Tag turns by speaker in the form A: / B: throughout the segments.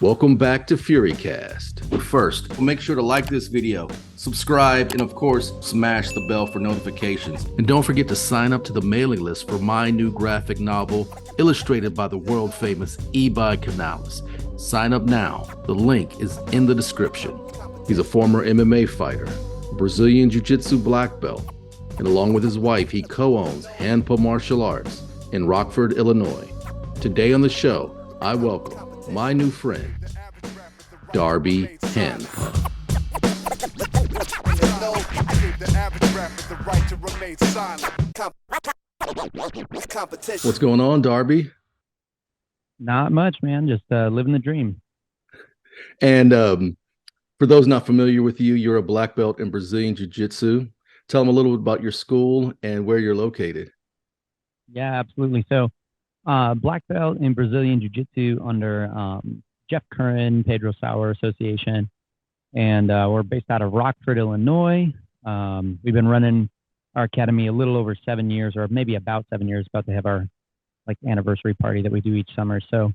A: Welcome back to FURYCAST. But first, make sure to like this video, subscribe, and of course, smash the bell for notifications. And don't forget to sign up to the mailing list for my new graphic novel, illustrated by the world-famous Ebi Canales. Sign up now. The link is in the description. He's a former MMA fighter, Brazilian Jiu-Jitsu black belt, and along with his wife, he co-owns Haanpaa Martial Arts in Rockford, Illinois. Today on the show, I welcome my new friend, Darby Haanpaa. What's going on, Darby?
B: Not much, man. Just living the dream.
A: And for those not familiar with you, you're a black belt in Brazilian Jiu-Jitsu. Tell them a little bit about your school and where you're located.
B: Yeah, absolutely. So, black belt in Brazilian Jiu-Jitsu under Jeff Curran, Pedro Sauer Association. And we're based out of Rockford, Illinois. We've been running our academy a little over 7 years, or maybe about 7 years, about to have our anniversary party that we do each summer. So,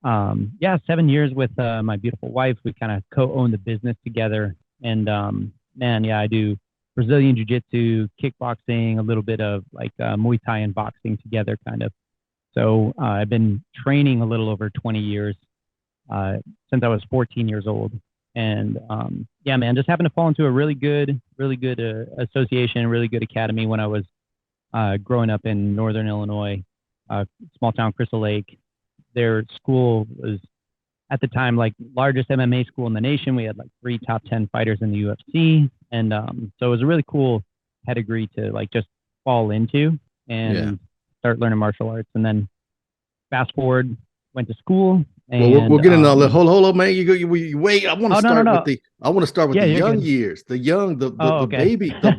B: yeah, 7 years with my beautiful wife. We kind of co-own the business together. And man, yeah, I do Brazilian Jiu-Jitsu, kickboxing, a little bit of Muay Thai and boxing together, kind of. So I've been training a little over 20 years since I was 14 years old. And yeah, man, just happened to fall into a really good association, really good academy when I was growing up in Northern Illinois, small town Crystal Lake. Their school was at the time largest MMA school in the nation. We had 3 top 10 fighters in the UFC. And so it was a really cool pedigree to just fall into and start learning martial arts. And then fast forward, went to school. And
A: well, we'll get into all that. Hold up, man. You wait. I want to start with the young years, the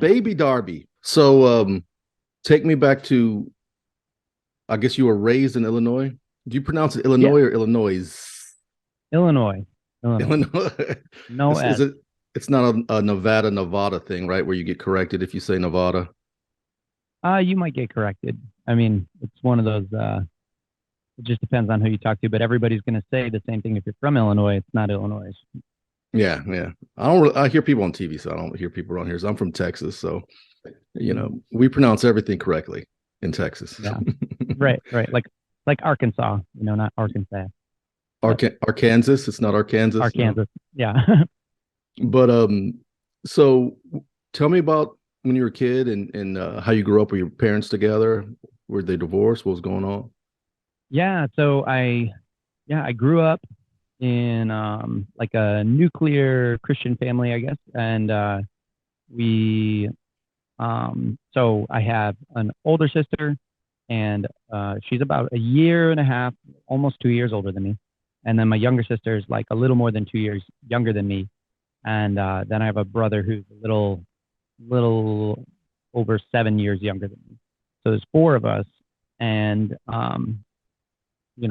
A: baby Darby. So take me back to, I guess you were raised in Illinois. Do you pronounce it Illinois or Illinois?
B: Illinois. No
A: is it? It's not a Nevada thing, right? Where you get corrected if you say Nevada.
B: You might get corrected. I mean, it's one of those. It just depends on who you talk to, but everybody's going to say the same thing. If you're from Illinois, it's not Illinois.
A: Yeah. I hear people on TV, so I don't hear people around here. So I'm from Texas, so we pronounce everything correctly in Texas.
B: Yeah, right. Like Arkansas, not Arkansas.
A: Arkansas. It's not Arkansas.
B: Arkansas.
A: No.
B: Yeah.
A: But so tell me about when you were a kid and how you grew up. Were your parents together? Were they divorced? What was going on?
B: Yeah, so I grew up in a nuclear Christian family, I guess, and so I have an older sister, and she's about a year and a half, almost 2 years older than me, and then my younger sister is a little more than 2 years younger than me, and then I have a brother who's a little over 7 years younger than me. So there's 4 of us, and it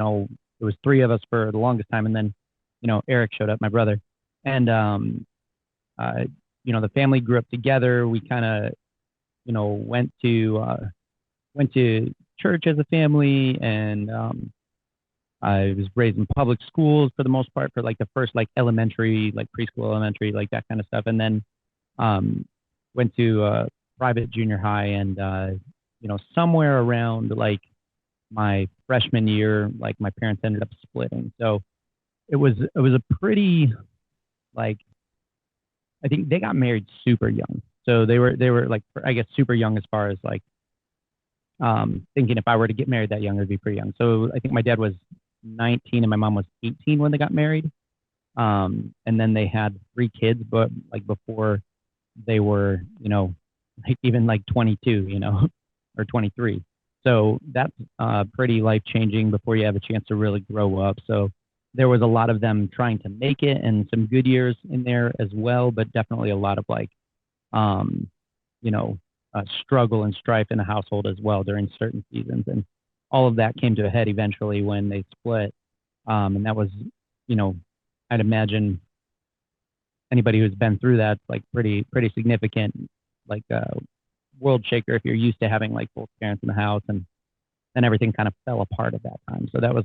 B: was 3 of us for the longest time, and then Eric showed up, my brother, and the family grew up together. We kind of went to church as a family, and I was raised in public schools for the most part for the first elementary, preschool, elementary, that kind of stuff, and then went to private junior high, and somewhere around my freshman year, my parents ended up splitting. So it was a pretty I think they got married super young. So they were I guess super young as far as thinking if I were to get married that young, it'd be pretty young. So I think my dad was 19 and my mom was 18 when they got married. And then they had 3 kids, but before they were, even 22, or 23. So that's pretty life-changing before you have a chance to really grow up. So there was a lot of them trying to make it and some good years in there as well, but definitely a lot of struggle and strife in the household as well during certain seasons. And all of that came to a head eventually when they split. And that was, I'd imagine anybody who's been through that, pretty significant, world shaker if you're used to having both parents in the house, and then everything kind of fell apart at that time. So that was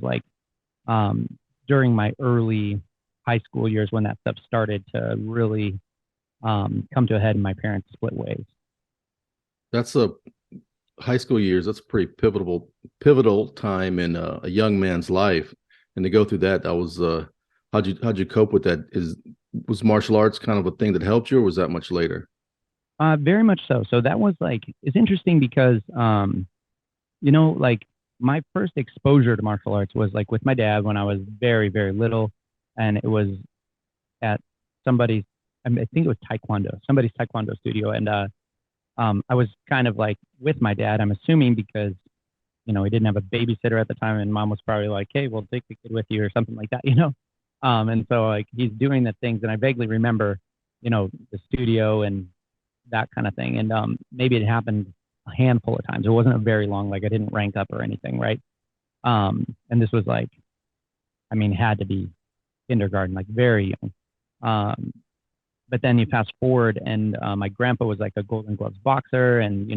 B: during my early high school years when that stuff started to really come to a head and my parents split ways.
A: That's a high school years. That's a pretty pivotal time in a young man's life, and to go through that, that was how'd you cope with that? Was martial arts kind of a thing that helped you, or was that much later?
B: Very much so. So that was like, it's interesting because, like my first exposure to martial arts was like with my dad when I was very, very little. And it was at somebody's, I think it was Taekwondo, somebody's Taekwondo studio. And I was kind of like with my dad, I'm assuming because, he didn't have a babysitter at the time. And mom was probably like, hey, we'll take the kid with you or something like that. And so like he's doing the things. And I vaguely remember, the studio and that kind of thing. And maybe it happened a handful of times. It wasn't a very long, like I didn't rank up or anything, right? And this was like, had to be kindergarten, like very young. But then you fast forward, and my grandpa was like a Golden Gloves boxer, and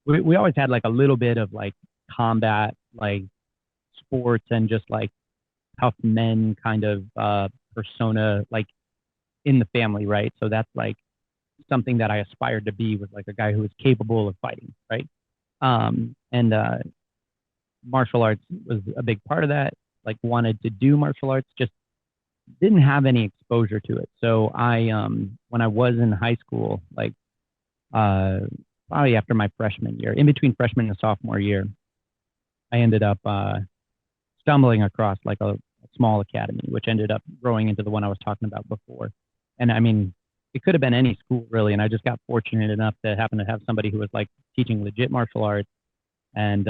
B: we always had like a little bit of like combat, like sports, and just like tough men kind of persona, like in the family, right? So that's like something that I aspired to be, was like a guy who was capable of fighting, right? And martial arts was a big part of that. Like wanted to do martial arts, just didn't have any exposure to it. So I, when I was in high school, like probably after my freshman year, in between freshman and sophomore year, I ended up stumbling across like a small academy, which ended up growing into the one I was talking about before. And it could have been any school really. And I just got fortunate enough to happen to have somebody who was like teaching legit martial arts. And,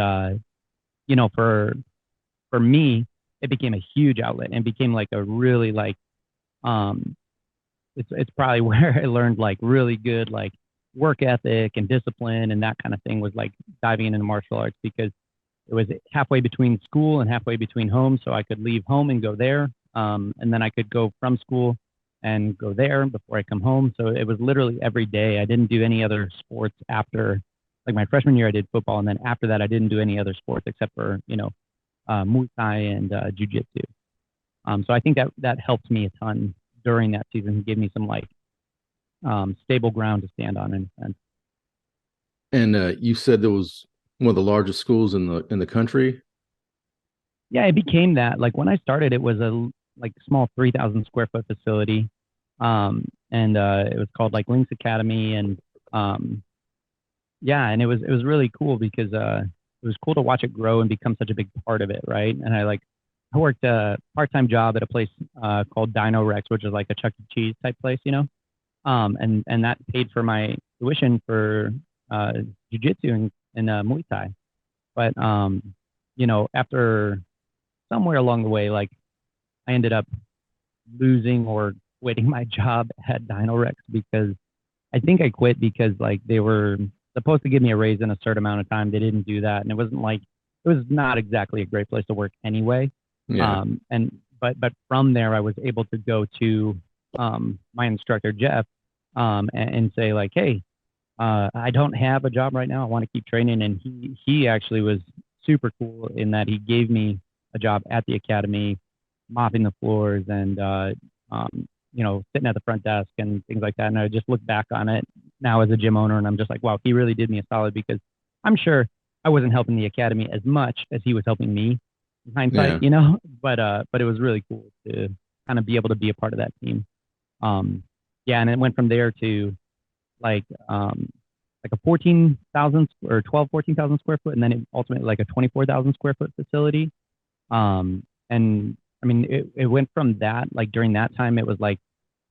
B: for me, it became a huge outlet and became like a really like, it's probably where I learned like really good, like work ethic and discipline and that kind of thing, was like diving into martial arts, because it was halfway between school and halfway between home. So I could leave home and go there. And then I could go from school and go there before I come home. So it was literally every day. I didn't do any other sports after, like my freshman year, I did football. And then after that, I didn't do any other sports except for, Muay Thai and Jiu-Jitsu. So I think that helped me a ton during that season, and gave me some like stable ground to stand on in a sense.
A: And you said there was one of the largest schools in the country.
B: Yeah, it became that. Like when I started, it was a like small 3,000 square foot facility, and it was called like Lynx Academy, and yeah, and it was really cool because it was cool to watch it grow and become such a big part of it, right? And I worked a part-time job at a place called Dino Rex, which is like a Chuck E. Cheese type place, and that paid for my tuition for jiu-jitsu and Muay Thai. But after somewhere along the way, like I ended up losing or quitting my job at Dino Rex, because I think I quit because like they were supposed to give me a raise in a certain amount of time. They didn't do that, and it was not exactly a great place to work anyway.
A: Yeah.
B: But from there, I was able to go to my instructor Jeff, and say like, hey, I don't have a job right now. I want to keep training, and he actually was super cool in that he gave me a job at the academy, mopping the floors and sitting at the front desk and things like that. And I just look back on it now as a gym owner, and I'm just like, wow, he really did me a solid, because I'm sure I wasn't helping the academy as much as he was helping me in hindsight, but it was really cool to kind of be able to be a part of that team. Yeah. And it went from there to like a 14,000 or 14,000 square foot. And then it ultimately like a 24,000 square foot facility. And it went from that, like during that time, it was like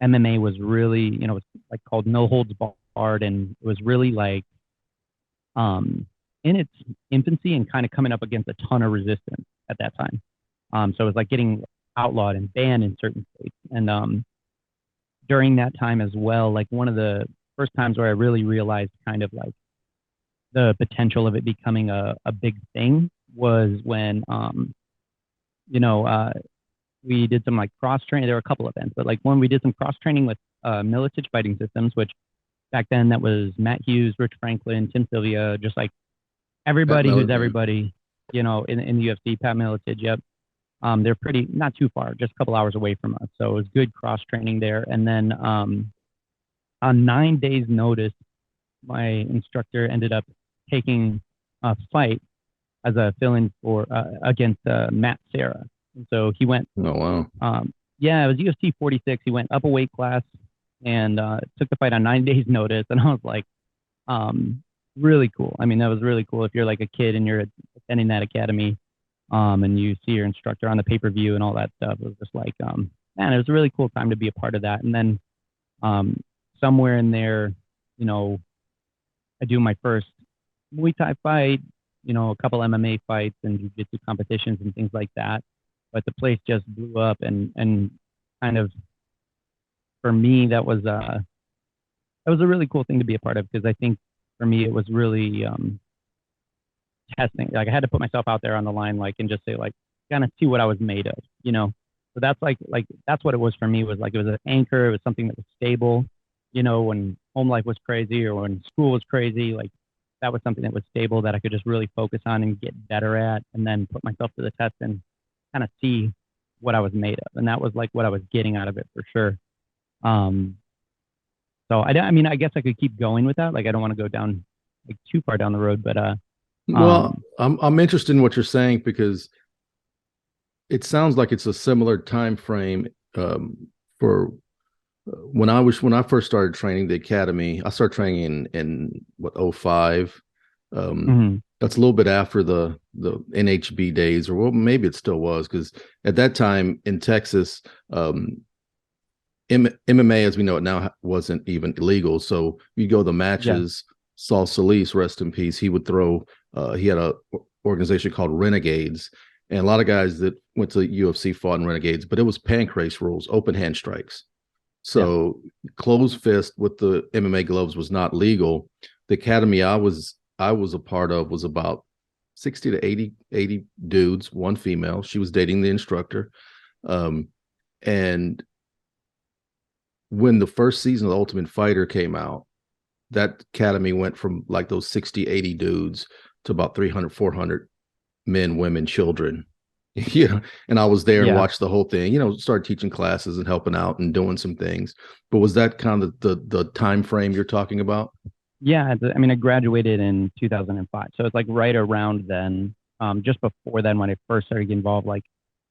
B: MMA was really, it was like called No Holds Barred. And it was really like, in its infancy and kind of coming up against a ton of resistance at that time. So it was like getting outlawed and banned in certain states. And during that time as well, like one of the first times where I really realized kind of like the potential of it becoming a big thing was when, we did some like cross training. There were a couple events, but like when we did some cross training with Militich Fighting Systems, which back then that was Matt Hughes, Rich Franklin, Tim Sylvia, just like everybody who's everybody, in the UFC, Pat Militich, yep. They're pretty not too far, just a couple hours away from us. So it was good cross training there. And then on 9 days' notice, my instructor ended up taking a fight as a fill-in for against Matt Serra. And so he went.
A: Oh wow.
B: Yeah, it was UFC 46. He went up a weight class and took the fight on 9 days' notice. And I was like, really cool. I mean, that was really cool. If you're like a kid and you're attending that academy, and you see your instructor on the pay-per-view and all that stuff, it was just like, man, it was a really cool time to be a part of that. And then somewhere in there, you know, I do my first Muay Thai fight, you know, a couple MMA fights and Jiu-Jitsu competitions and things like that. But the place just blew up, and kind of for me that was a really cool thing to be a part of, because I think for me it was really testing. Like I had to put myself out there on the line, like, and just say like, kind of see what I was made of, you know. So that's like that's what it was for me. Was like it was an anchor. It was something that was stable, you know, when home life was crazy or when school was crazy. Like that was something that was stable that I could just really focus on and get better at, and then put myself to the test and kind of see what I was made of. And that was like what I was getting out of it for sure. So I mean, I guess I could keep going with that. Like I don't want to go down like too far down the road, but
A: Well, I'm interested in what you're saying, because it sounds like it's a similar time frame for when I first started training the academy. I started training in what, '05. That's a little bit after the NHB days, or well, maybe it still was, because at that time in Texas, MMA as we know it now wasn't even illegal. So you go to the matches. Yeah. Saul Solis, rest in peace. He would throw. He had a organization called Renegades, and a lot of guys that went to UFC fought in Renegades, but it was pancrase rules, open hand strikes. So closed fist with the MMA gloves was not legal. The academy I was a part of was about 60 to 80 dudes, one female. She was dating the instructor. And when the first season of The Ultimate Fighter came out, that academy went from like those 60, 80 dudes to about 300, 400 men, women, children. Yeah. And I was there and watched the whole thing, you know, started teaching classes and helping out and doing some things. But was that kind of the time frame you're talking about?
B: Yeah. I mean, I graduated in 2005. So it's like right around then, just before then when I first started getting involved, like,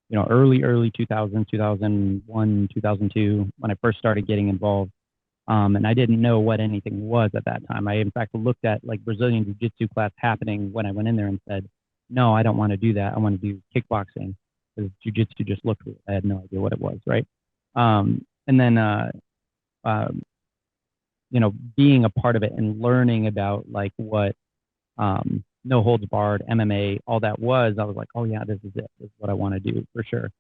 B: you know, early 2000, 2001, 2002, when I first started getting involved. And I didn't know what anything was at that time. I, in fact, looked at like Brazilian Jiu-Jitsu class happening when I went in there and said, no, I don't want to do that. I want to do kickboxing, because Jiu-Jitsu just looked weird. I had no idea what it was, right? And then, you know, being a part of it and learning about like what no holds barred MMA, all that was, I was like, oh yeah, this is it. This is what I want to do for sure.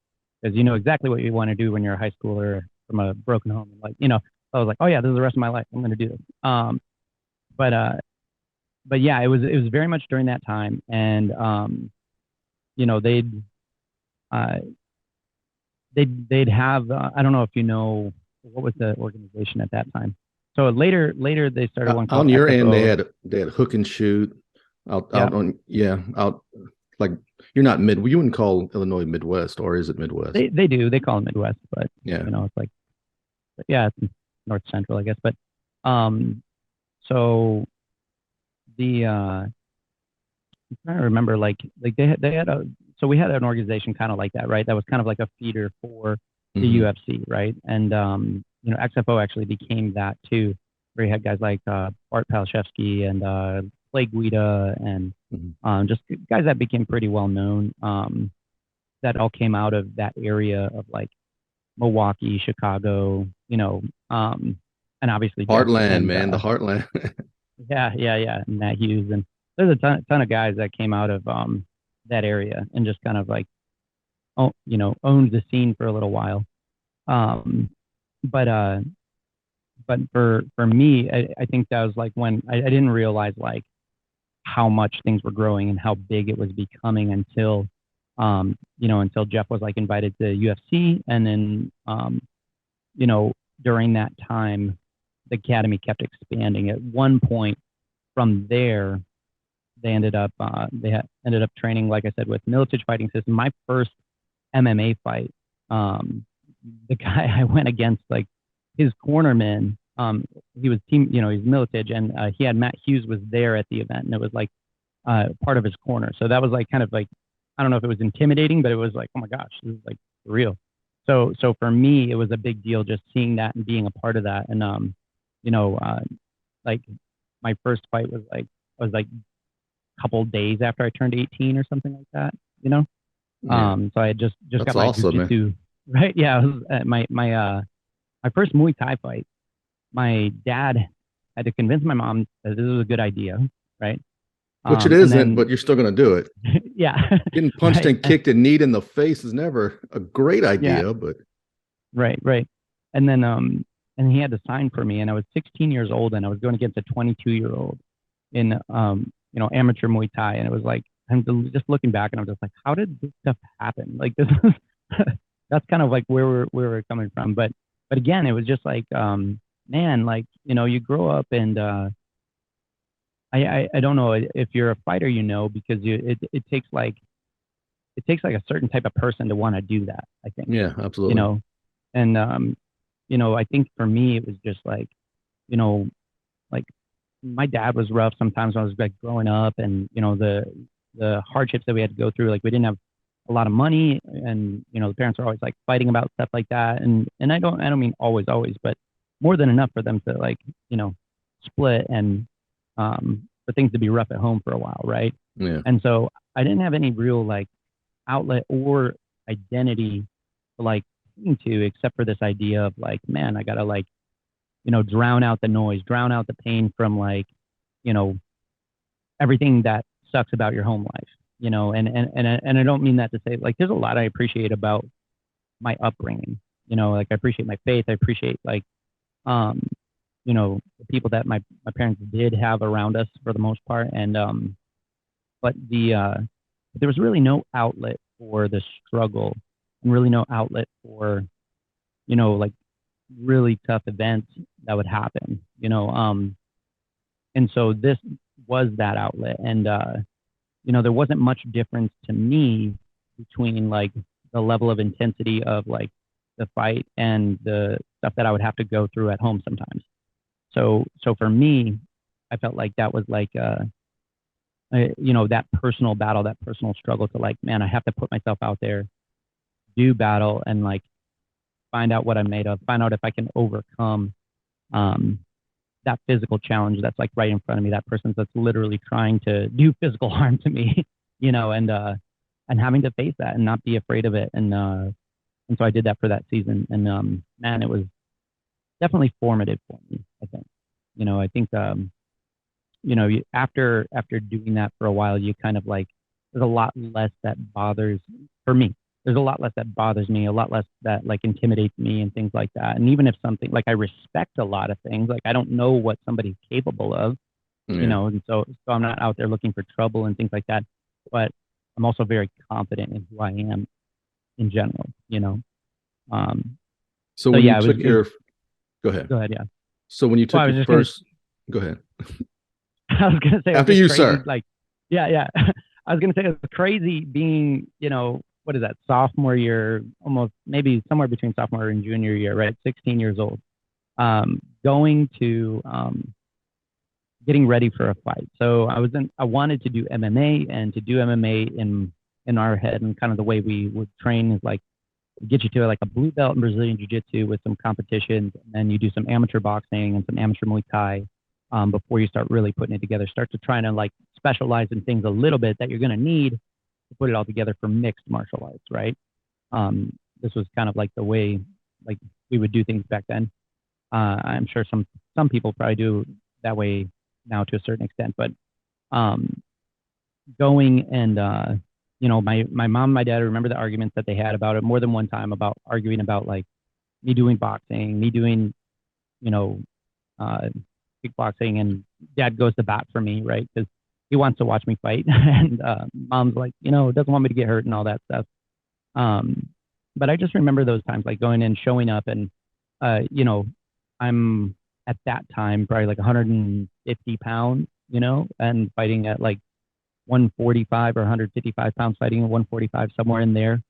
B: Because you know exactly what you want to do when you're a high schooler from a broken home. And like, you know, I was like, oh yeah, this is the rest of my life. I'm going to do this. But yeah, it was very much during that time. And, you know, they'd have, I don't know if you know, what was the organization at that time? So later they started one called
A: on your
B: FFO.
A: end. They had hook and shoot out like you're not you wouldn't call Illinois Midwest, or is it Midwest?
B: They do. They call it Midwest, but
A: yeah,
B: you know, it's like, yeah, it's North Central, I guess. But so the I'm trying to remember, like they had so we had an organization kind of like that, right? That was kind of like a feeder for the UFC, right? And you know, XFO actually became that too, where you had guys like Bart Palashevsky and Clay Guida and just guys that became pretty well known, that all came out of that area of like Milwaukee, Chicago, you know, and obviously
A: Heartland, man, the Heartland.
B: yeah, and Matt Hughes, and there's a ton of guys that came out of that area and just kind of like, you know, owned the scene for a little while. But for me, I think that was like when I didn't realize like how much things were growing and how big it was becoming until, you know, until Jeff was like invited to UFC. And then, you know, during that time, the academy kept expanding. At one point from there, they ended up training, like I said, with Milicic Fighting System. My first MMA fight. The guy I went against, like his cornerman, he was team, you know, he's militage, and he had Matt Hughes was there at the event, and it was like part of his corner. So that was like kind of like, I don't know if it was intimidating, but it was like, oh my gosh, this is like real. So for me, it was a big deal just seeing that and being a part of that. And you know, like my first fight was like a couple days after I turned 18 or something like that, you know.
A: Yeah.
B: So I had just
A: That's
B: got my
A: awesome, man.
B: jiu-jitsu, right? Yeah, it was, my first Muay Thai fight. My dad had to convince my mom that this was a good idea, right?
A: Which it
B: And
A: isn't,
B: then
A: but you're still going to do it.
B: yeah,
A: Getting punched
B: right,
A: and kicked and kneed in the face is never a great
B: yeah,
A: idea, but
B: right. And then and he had to sign for me, and I was 16 years old, and I was going against a 22-year-old in you know, amateur Muay Thai, and it was like I'm just looking back, and I'm just like, how did this stuff happen? Like this is that's kind of like where we're coming from, but again, it was just like man, like you know, you grow up and I don't know if you're a fighter, you know, because it takes like a certain type of person to want to do that, I think,
A: yeah,
B: you
A: absolutely.
B: know. And you know, I think for me it was just like, you know, like my dad was rough sometimes when I was like growing up, and you know, the hardships that we had to go through, like we didn't have a lot of money, and you know, the parents are always like fighting about stuff like that, and I don't mean always, but more than enough for them to like, you know, split and for things to be rough at home for a while, right?
A: Yeah.
B: And so I didn't have any real like outlet or identity to like cling to, except for this idea of like, man, I gotta like, you know, drown out the noise, drown out the pain from like, you know, everything that sucks about your home life, you know. And I don't mean that to say like there's a lot I appreciate about my upbringing, you know, like I appreciate my faith, I appreciate like um, you know, the people that my parents did have around us for the most part, and but there was really no outlet for the struggle, and really no outlet for, you know, like really tough events that would happen, you know. And so this was that outlet, and you know, there wasn't much difference to me between like the level of intensity of like the fight and the stuff that I would have to go through at home sometimes. So for me, I felt like that was like you know, that personal battle, that personal struggle to like, man, I have to put myself out there, do battle, and like find out what I'm made of, find out if I can overcome um, that physical challenge that's like right in front of me, that person that's literally trying to do physical harm to me, you know, and having to face that and not be afraid of it. And so I did that for that season, and man, it was definitely formative for me, I think. You know, I think you know, after doing that for a while, you kind of like, there's a lot less that bothers, for me. There's a lot less that bothers me, a lot less that like intimidates me and things like that. And even if something like I respect a lot of things, like I don't know what somebody's capable of, you
A: Yeah.
B: know, and so I'm not out there looking for trouble and things like that. But I'm also very confident in who I am in general, you know. Um,
A: So
B: so
A: when you
B: yeah,
A: took
B: it was
A: your, go ahead.
B: go ahead, yeah.
A: So when you
B: Well,
A: took
B: I
A: your
B: was just gonna
A: first, go ahead.
B: I was gonna say it was
A: After
B: just
A: you,
B: crazy.
A: sir.
B: Like, yeah. I was gonna say it was crazy being, you know, what is that, sophomore year, almost maybe somewhere between sophomore and junior year, right? 16 years old, going to getting ready for a fight. So I wanted to do MMA, and to do MMA in our head and kind of the way we would train is like get you to like a blue belt in Brazilian Jiu-Jitsu with some competitions, and then you do some amateur boxing and some amateur Muay Thai before you start really putting it together. Start to try to like specialize in things a little bit that you're going to need to put it all together for mixed martial arts, right? This was kind of like the way like we would do things back then. I'm sure some people probably do that way now to a certain extent, but um, going and you know, my mom and my dad, I remember the arguments that they had about it more than one time, about arguing about like me doing boxing, me doing, you know, uh, kickboxing, and dad goes to bat for me, right? Because he wants to watch me fight, and mom's like, you know, doesn't want me to get hurt and all that stuff. Um, but I just remember those times, like going in, showing up, and you know, I'm at that time probably like 150 pounds, you know, and fighting at like 145 or 155 pounds, fighting at 145, somewhere in there.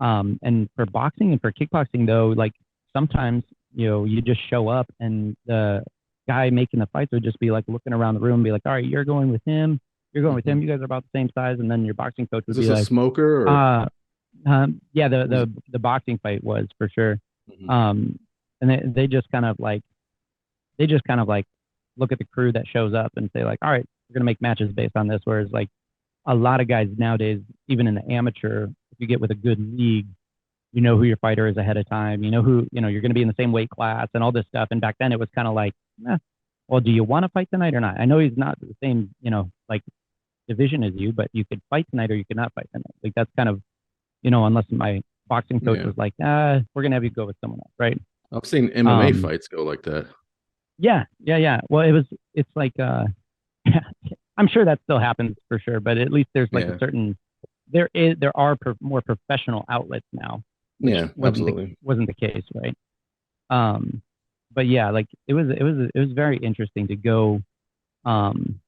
B: And for boxing and for kickboxing though, like sometimes, you just show up and the guy making the fights would just be like looking around the room and be like, all right, you're going with him. You're going with him. You guys are about the same size. And then your boxing coach would
A: Is this
B: be
A: a
B: like,
A: smoker or?
B: yeah, the boxing fight was for sure. And they just kind of like, look at the crew that shows up and say like, all right, we're going to make matches based on this. Whereas like a lot of guys nowadays, even in the amateur, if you get with a good league, you know who your fighter is ahead of time. You know who, you're going to be in the same weight class and all this stuff. And back then it was kind of like, well, do you want to fight tonight or not? I know he's not the same, like division as you, but you could fight tonight or you could not fight tonight. Like that's kind of, unless my boxing coach was like, we're going to have you go with someone else, right?
A: I've seen MMA fights go like that.
B: Yeah. Well, it's like, I'm sure that still happens for sure, but at least there's like a certain, there are more professional outlets now.
A: Yeah, absolutely.
B: Wasn't the case, right? But yeah, like it was very interesting to go, and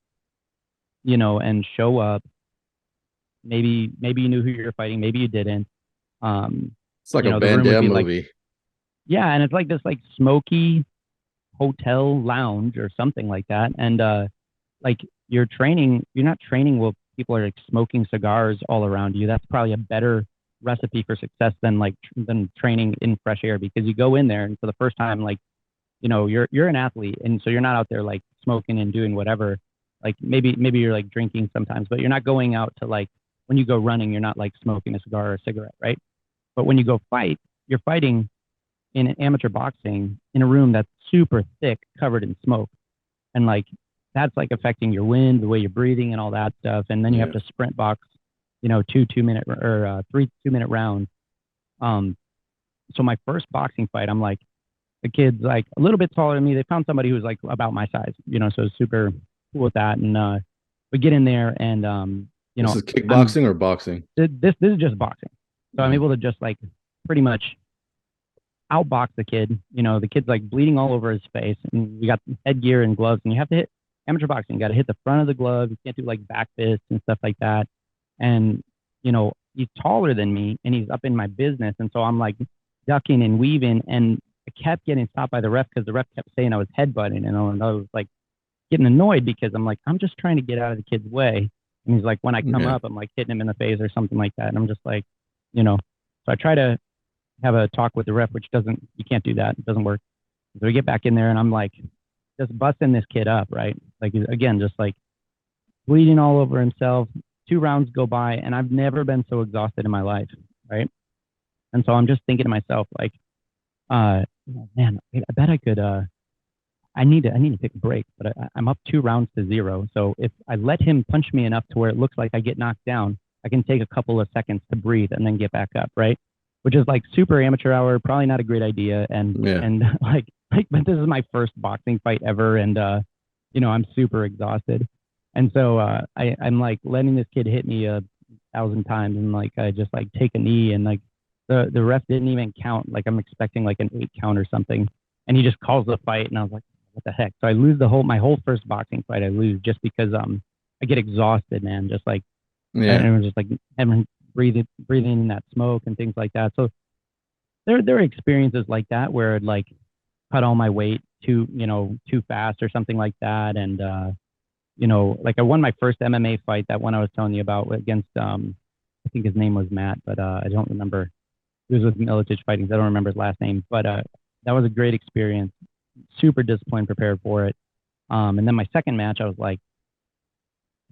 B: show up. Maybe you knew who you were fighting, maybe you didn't.
A: It's like a Van Damme movie.
B: Like, yeah, and it's like this like smoky hotel lounge or something like that, and like you're not training while people are like smoking cigars all around you. That's probably a better recipe for success than training in fresh air, because you go in there and for the first time, like, you're an athlete, and so you're not out there like smoking and doing whatever. Like maybe you're like drinking sometimes, but you're not going out to like, when you go running, you're not like smoking a cigar or a cigarette, right? But when you go fight, you're fighting in amateur boxing in a room that's super thick, covered in smoke, and like that's like affecting your wind, the way you're breathing, and all that stuff. And then you have to sprint box, 2-minute or 3 2-minute rounds. So my first boxing fight, I'm like, the kid's like a little bit taller than me. They found somebody who was like about my size, so super cool with that. And we get in there, and
A: this is kickboxing or boxing?
B: This is just boxing. So I'm able to just like pretty much outbox the kid. The kid's like bleeding all over his face, and we got headgear and gloves, and you have to hit amateur boxing. You got to hit the front of the glove. You can't do like back fists and stuff like that. And he's taller than me, and he's up in my business, and so I'm like ducking and weaving, and I kept getting stopped by the ref because the ref kept saying I was headbutting, and I was like getting annoyed because I'm like, I'm just trying to get out of the kid's way. And he's like, when I come up, I'm like hitting him in the face or something like that. And I'm just like, so I try to have a talk with the ref, which you can't do that. It doesn't work. So we get back in there, and I'm like just busting this kid up, right? Like, again, just like bleeding all over himself. 2 rounds go by, and I've never been so exhausted in my life, right? And so I'm just thinking to myself, like, man, I bet I could, I need to take a break, but I'm up 2 rounds to 0. So if I let him punch me enough to where it looks like I get knocked down, I can take a couple of seconds to breathe and then get back up, right? Which is like super amateur hour, probably not a great idea. And like, but this is my first boxing fight ever, and I'm super exhausted. And so I'm like letting this kid hit me 1,000 times, and like I just like take a knee, and like the ref didn't even count. Like I'm expecting like an 8 count or something, and he just calls the fight, and I was like, what the heck? So I lose my whole first boxing fight. I lose just because I get exhausted, man. Just like and it was just like having breathing in that smoke and things like that. So there are experiences like that where I'd like cut all my weight too fast or something like that, and like I won my first MMA fight, that one I was telling you about, against I think his name was Matt, but I don't remember. He was with Militich Fighting. I don't remember his last name, but that was a great experience. Super disciplined, prepared for it. And then my second match, I was like,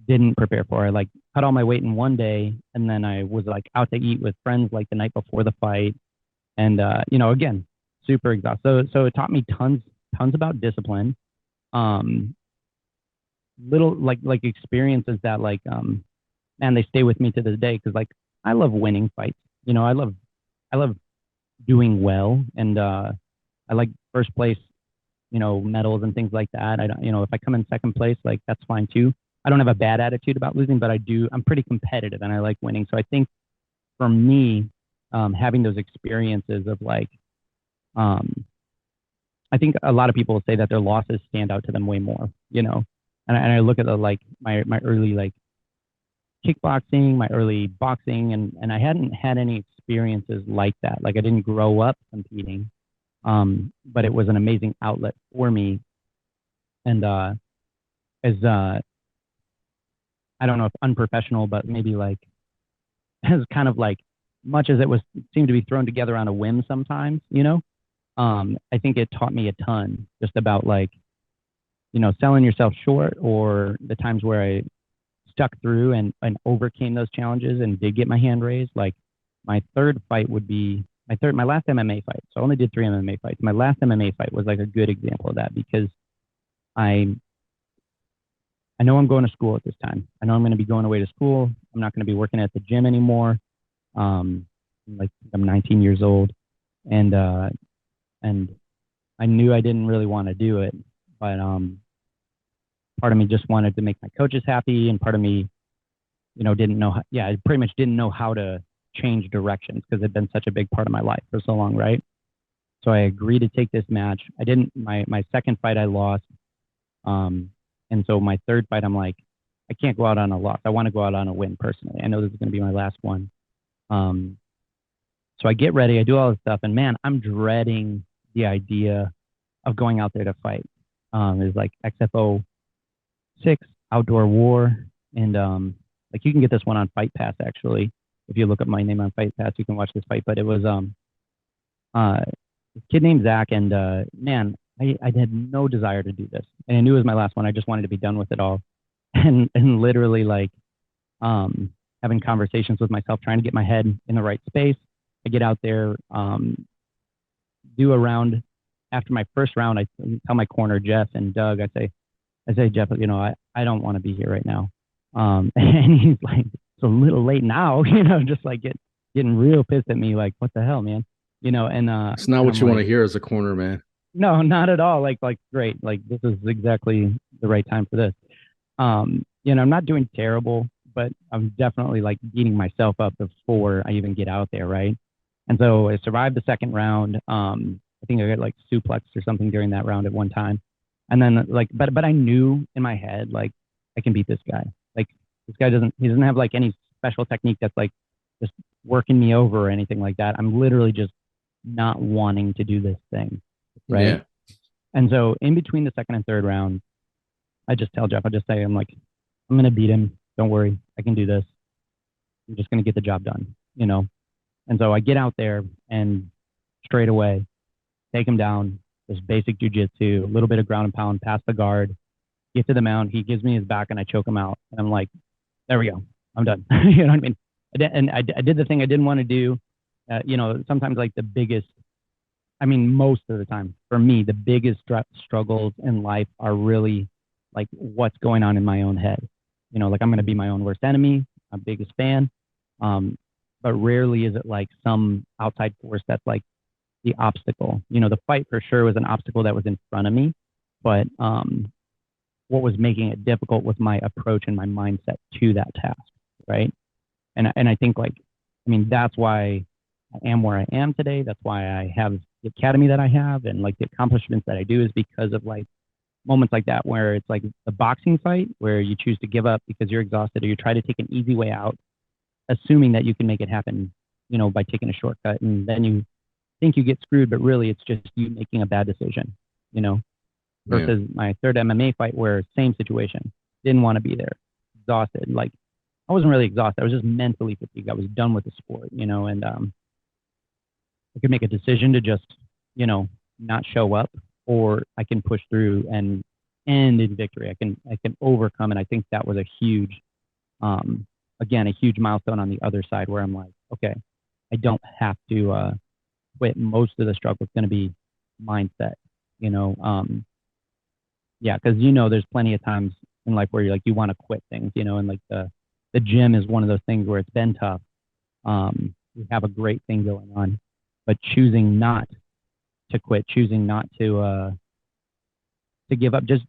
B: didn't prepare for it. I like cut all my weight in one day, and then I was like out to eat with friends like the night before the fight, and again, super exhausted. So it taught me tons about discipline. Little like experiences that like man, they stay with me to this day, because like I love winning fights. I love doing well, and I like first place medals and things like that. I don't, if I come in second place, like that's fine too. I don't have a bad attitude about losing, but I'm pretty competitive, and I like winning. So I think for me, having those experiences of like, I think a lot of people say that their losses stand out to them way more, and I look at like my early like kickboxing, my early boxing, and I hadn't had any experiences like that. Like I didn't grow up competing, but it was an amazing outlet for me. And as I don't know if unprofessional, but maybe like as kind of like much as it was seemed to be thrown together on a whim sometimes, I think it taught me a ton just about like, selling yourself short, or the times where I stuck through and overcame those challenges and did get my hand raised. Like my third fight would be my last MMA fight. So I only did 3 MMA fights. My last MMA fight was like a good example of that, because I know I'm going to school at this time. I know I'm going to be going away to school. I'm not going to be working at the gym anymore. Like I'm 19 years old, and I knew I didn't really want to do it, but part of me just wanted to make my coaches happy, and part of me, didn't know. I pretty much didn't know how to change directions because it had been such a big part of my life for so long, right? So I agreed to take this match. I didn't. My second fight I lost, and so my third fight I'm like, I can't go out on a loss. I want to go out on a win personally. I know this is going to be my last one. So I get ready. I do all this stuff, and man, I'm dreading the idea of going out there to fight. It's like XFO 6 Outdoor War, and like you can get this one on Fight Pass actually. If you look up my name on Fight Pass, you can watch this fight. But it was this kid named Zach, and man, I had no desire to do this, and I knew it was my last one. I just wanted to be done with it all, and literally like having conversations with myself, trying to get my head in the right space. I get out there, do a round. After my first round, I tell my corner, Jeff and Doug, I say, Jeff, I don't want to be here right now. And he's like, it's a little late now, just like getting real pissed at me, like, what the hell, man? And
A: it's not what you want to hear as a corner, man.
B: No, not at all. Like great. Like this is exactly the right time for this. I'm not doing terrible, but I'm definitely like beating myself up before I even get out there, right? And so I survived the second round. I think I got like suplexed or something during that round at one time. And then like, but I knew in my head, like I can beat this guy. Like this guy he doesn't have like any special technique that's like just working me over or anything like that. I'm literally just not wanting to do this thing. Right.
A: Yeah.
B: And so in between the second and third round, I just tell Jeff, I'm like, I'm going to beat him. Don't worry. I can do this. I'm just going to get the job done, And so I get out there and straight away take him down, just basic jiu-jitsu, a little bit of ground and pound, pass the guard, get to the mount. He gives me his back and I choke him out. And I'm like, there we go. I'm done. You know what I mean? I did the thing I didn't want to do. Sometimes like most of the time for me, the biggest struggles in life are really like what's going on in my own head. Like I'm going to be my own worst enemy, my biggest fan. But rarely is it like some outside force that's like the obstacle. The fight for sure was an obstacle that was in front of me, but what was making it difficult was my approach and my mindset to that task, right? And I think that's why I am where I am today. That's why I have the academy that I have, and like the accomplishments that I do is because of like moments like that where it's like the boxing fight where you choose to give up because you're exhausted, or you try to take an easy way out, assuming that you can make it happen, by taking a shortcut, and then you think you get screwed, but really it's just you making a bad decision, versus my third MMA fight where same situation, didn't want to be there, exhausted. Like I wasn't really exhausted. I was just mentally fatigued. I was done with the sport, and I could make a decision to just, not show up, or I can push through and end in victory. I can overcome. And I think that was a huge, again, a huge milestone on the other side where I'm like, okay, I don't have to quit. Most of the struggle is going to be mindset, because there's plenty of times in life where you're like you want to quit things, and like the gym is one of those things where it's been tough. We have a great thing going on, but choosing not to quit, choosing not to give up, just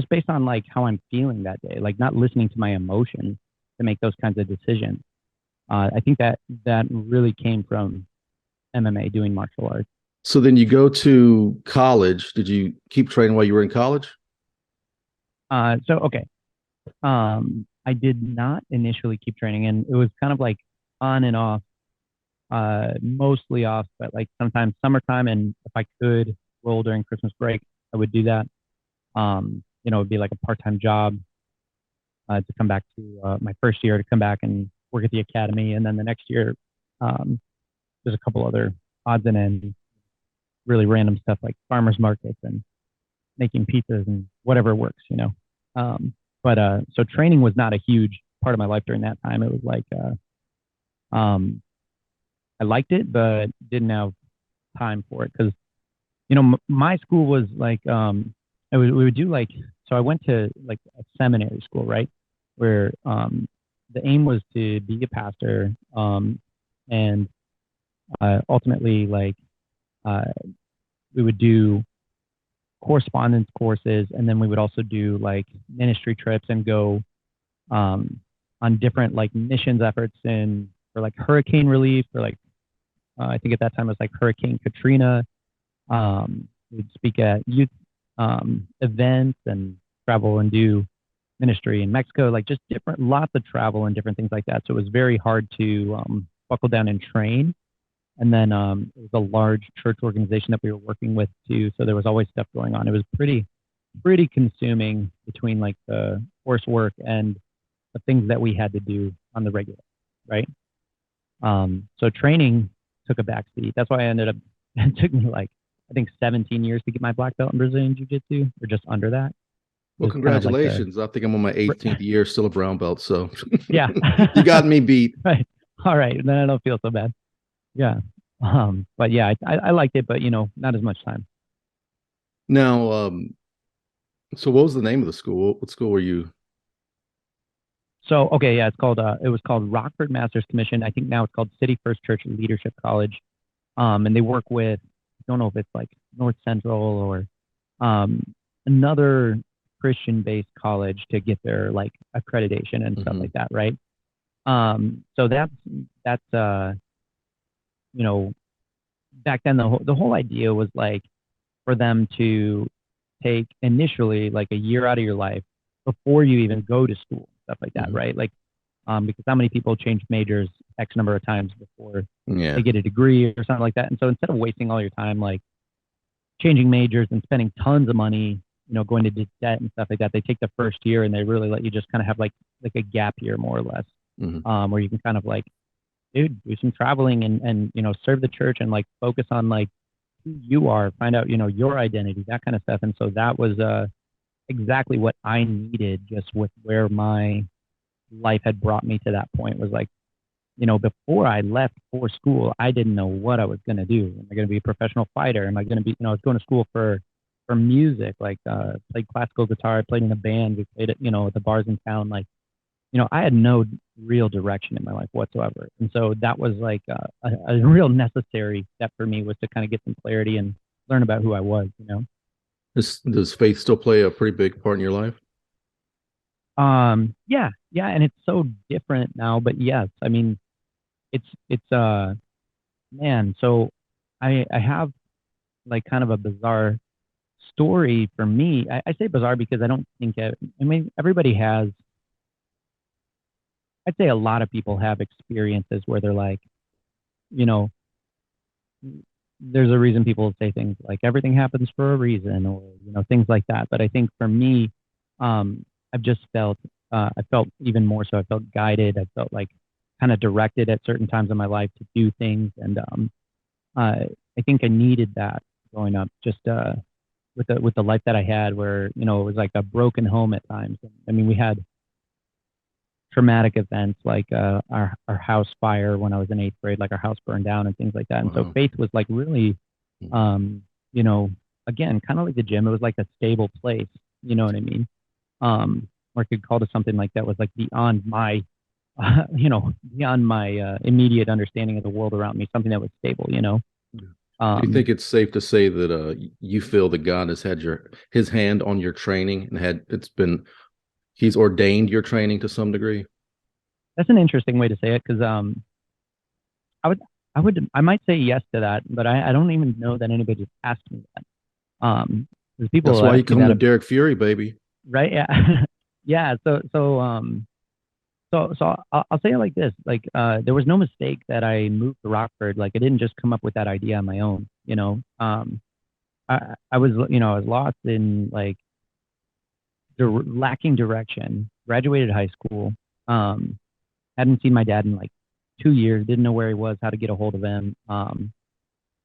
B: based on like how I'm feeling that day, like not listening to my emotions to make those kinds of decisions. I think that really came from MMA, doing martial arts.
A: So then you go to college. Did you keep training while you were in college?
B: Okay. I did not initially keep training, and it was kind of like on and off. mostly off, but like sometimes summertime, and if I could roll during Christmas break, I would do that. It'd be like a part-time job to come back to my first year to come back and work at the academy, and then the next year, um, there's a couple other odds and ends, really random stuff like farmers markets and making pizzas and whatever works. So training was not a huge part of my life during that time. It was like um, I liked it, but didn't have time for it because my school was like we would do like so I went to like a seminary school, right, where the aim was to be a pastor, and ultimately like uh, we would do correspondence courses, and then we would also do like ministry trips and go on different like missions efforts in for like hurricane relief, or like I think at that time it was like Hurricane Katrina. We'd speak at youth events and travel and do ministry in Mexico, like just different, lots of travel and different things like that. So it was very hard to buckle down and train. And then it was a large church organization that we were working with too. So there was always stuff going on. It was pretty consuming between like the coursework and the things that we had to do on the regular, right? So training took a backseat. That's why I ended up, it took me like, I think 17 years to get my black belt in Brazilian Jiu-Jitsu, or just under that.
A: Well, congratulations. I think I'm on my 18th year, still a brown belt. So
B: yeah,
A: you got me beat.
B: Right. All right. Then I don't feel so bad. Yeah. But yeah, I liked it, but not as much time.
A: Now, so what was the name of the school? What school were you?
B: So, okay. Yeah, it was called Rockford Masters Commission. I think now it's called City First Church Leadership College. And they work with, I don't know if it's like North Central or, another Christian-based college to get their like accreditation and stuff like that, right? So that's back then the whole idea was like for them to take initially like a year out of your life before you even go to school, stuff like that, right? Like because how many people change majors X number of times before they get a degree or something like that? And so instead of wasting all your time like changing majors and spending tons of money, going to debt and stuff like that, they take the first year and they really let you just kind of have like a gap year more or less, where you can kind of like, dude, do some traveling and serve the church and like focus on like who you are, find out your identity, that kind of stuff. And so that was exactly what I needed, just with where my life had brought me to that point. Was like, before I left for school, I didn't know what I was going to do. Am I going to be a professional fighter? Am I going to be, I was going to school for music, like played classical guitar, I played in a band, we played at the bars in town. Like, I had no real direction in my life whatsoever. And so that was like a real necessary step for me, was to kind of get some clarity and learn about who I was.
A: Does faith still play a pretty big part in your life?
B: Yeah, and it's so different now, but yes, I mean, it's man. So I have like kind of a bizarre story for me. I say bizarre because I don't think I mean, everybody has. I'd say a lot of people have experiences where they're like, there's a reason people say things like everything happens for a reason, or things like that. But I think for me, I've just felt I felt even more so. I felt guided. I felt like kind of directed at certain times in my life to do things, and I think I needed that growing up. Just with the life that I had, where it was like a broken home at times. I mean, we had traumatic events like our house fire when I was in 8th grade, like our house burned down and things like that. And so faith was like really, again, kind of like the gym. It was like a stable place. You know what I mean? Or I could call it something like that was like beyond my, beyond my immediate understanding of the world around me. Something that was stable.
A: Do you think it's safe to say that you feel that God has had his hand on your training and he's ordained your training to some degree?
B: That's an interesting way to say it, because I might say yes to that, but I don't even know that anybody asked me that. There's people.
A: That's why you come to Derrick Fury, baby.
B: Right? Yeah, yeah. So So I'll say it like this, like, there was no mistake that I moved to Rockford. Like, I didn't just come up with that idea on my own, you know. I was, I was lost in, like, lacking direction, graduated high school, hadn't seen my dad in like 2 years, didn't know where he was, how to get a hold of him.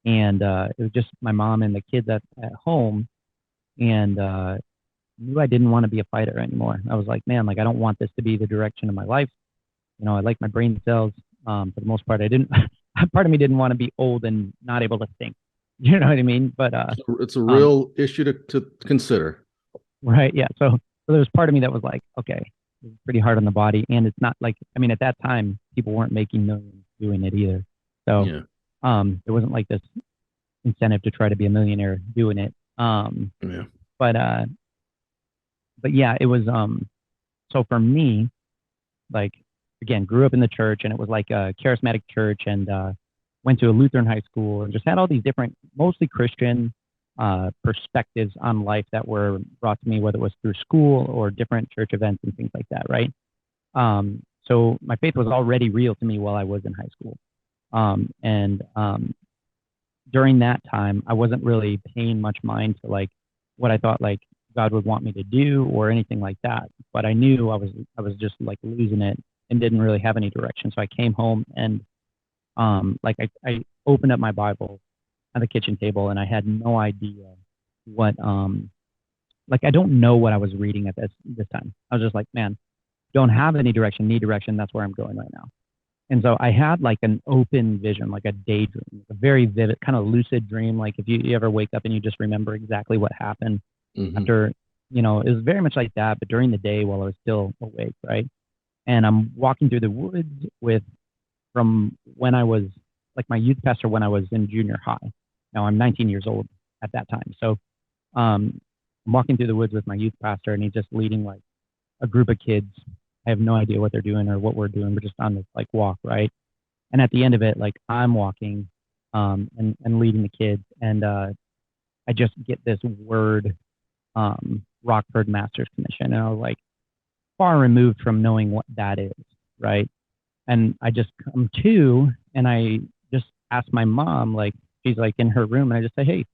B: And it was just my mom and the kids at home, and knew I didn't want to be a fighter anymore. I was like, man, like, I don't want this to be the direction of my life. I like my brain cells. For the most part, I didn't, part of me didn't want to be old and not able to think. You know what I mean? But
A: it's a real issue to consider.
B: Right. Yeah. So there was part of me that was like, okay, it's pretty hard on the body. And it's not like, I mean, at that time, people weren't making millions doing it either. So
A: Yeah.
B: there wasn't like this incentive to try to be a millionaire doing it.
A: Yeah.
B: But yeah, it was, so for me, like, again, grew up in the church, and it was like a charismatic church, and went to a Lutheran high school, and just had all these different, mostly Christian perspectives on life that were brought to me, whether it was through school or different church events and things like that, right? So my faith was already real to me while I was in high school. And during that time, I wasn't really paying much mind to, like, what I thought, like, God would want me to do or anything like that. But I knew I was just, like, losing it and didn't really have any direction. So I came home, and like, I opened up my Bible at the kitchen table, and I had no idea what, like, I don't know what I was reading at this time. I was just like, man, don't have any direction, need direction. That's where I'm going right now. And so I had, like, an open vision, like a daydream, a very vivid, kind of lucid dream. Like, if you ever wake up and you just remember exactly what happened after, it was very much like that, but during the day while I was still awake, right? And I'm walking through the woods from when I was, like, my youth pastor when I was in junior high. Now I'm 19 years old at that time. So I'm walking through the woods with my youth pastor, and he's just leading, like, a group of kids. I have no idea what they're doing or what we're doing. We're just on this, like, walk, right? And at the end of it, like, I'm walking and leading the kids, and I just get this word, Rockford Masters Commission, and I was like, far removed from knowing what that is, right? And I just come to, and I just ask my mom, like, she's, like, in her room, and I just say, hey,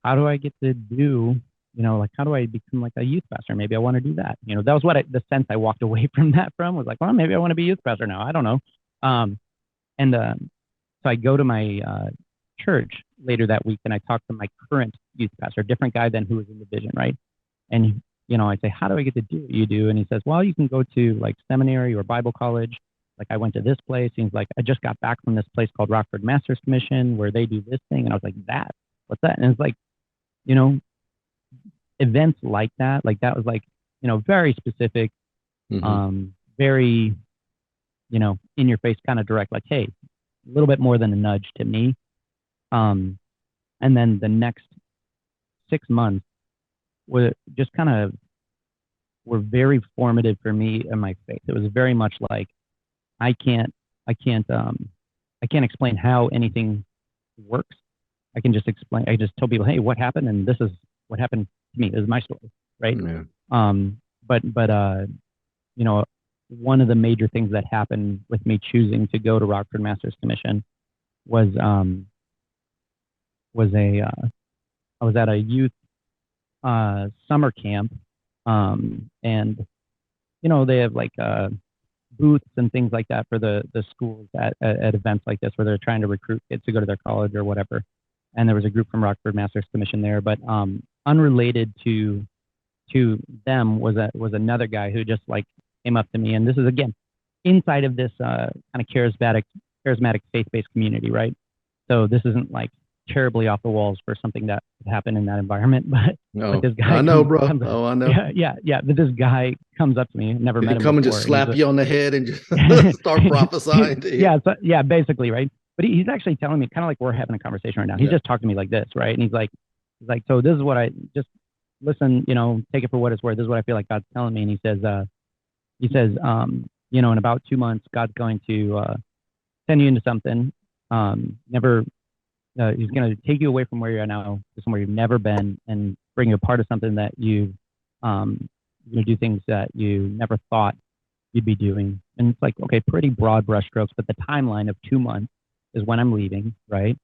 B: how do I get to do, like, how do I become, like, a youth pastor? Maybe I want to do that. That was what the sense I walked away from that from, was like, well, maybe I want to be a youth pastor now. I don't know. And so I go to my church later that week, and I talk to my current youth pastor, a different guy than who was in the vision, right? And, I say, how do I get to do what you do? And he says, well, you can go to, like, seminary or Bible college. Like, I went to this place. He's like, I just got back from this place called Rockford Masters Commission, where they do this thing. And I was like, what's that? And it's like, events like that was, like, very specific, very, in your face, kind of direct, like, hey, a little bit more than a nudge to me. And then the next 6 months were just kind of, were very formative for me and my faith. It was very much like, I can't explain how anything works. I can just explain. I just tell people, hey, what happened, and this is what happened to me. This is my story, right?
A: Yeah.
B: But one of the major things that happened with me choosing to go to Rockford Masters Commission was I was at a youth summer camp, and they have, like, booths and things like that for the schools at events like this, where they're trying to recruit kids to go to their college or whatever. And there was a group from Rockford Masters Commission there, but unrelated to them was another guy who just, like, came up to me, and this is, again, inside of this kind of charismatic faith-based community, right? So this isn't, like, terribly off the walls for something that happened in that environment, but this guy,
A: I know, bro. I know.
B: Yeah. But this guy comes up to me, never met him before.
A: Come and just slap you on the head and just start prophesying to you.
B: Yeah, basically, right? But he's actually telling me, kind of like we're having a conversation right now. He's just talking to me like this, right? And he's like, so this is what I just listen, take it for what it's worth. This is what I feel like God's telling me. And he says, in about 2 months, God's going to send you into something. He's going to take you away from where you are now to somewhere you've never been, and bring you a part of something that you do things that you never thought you'd be doing. And it's like, okay, pretty broad brushstrokes, but the timeline of 2 months is when I'm leaving, right?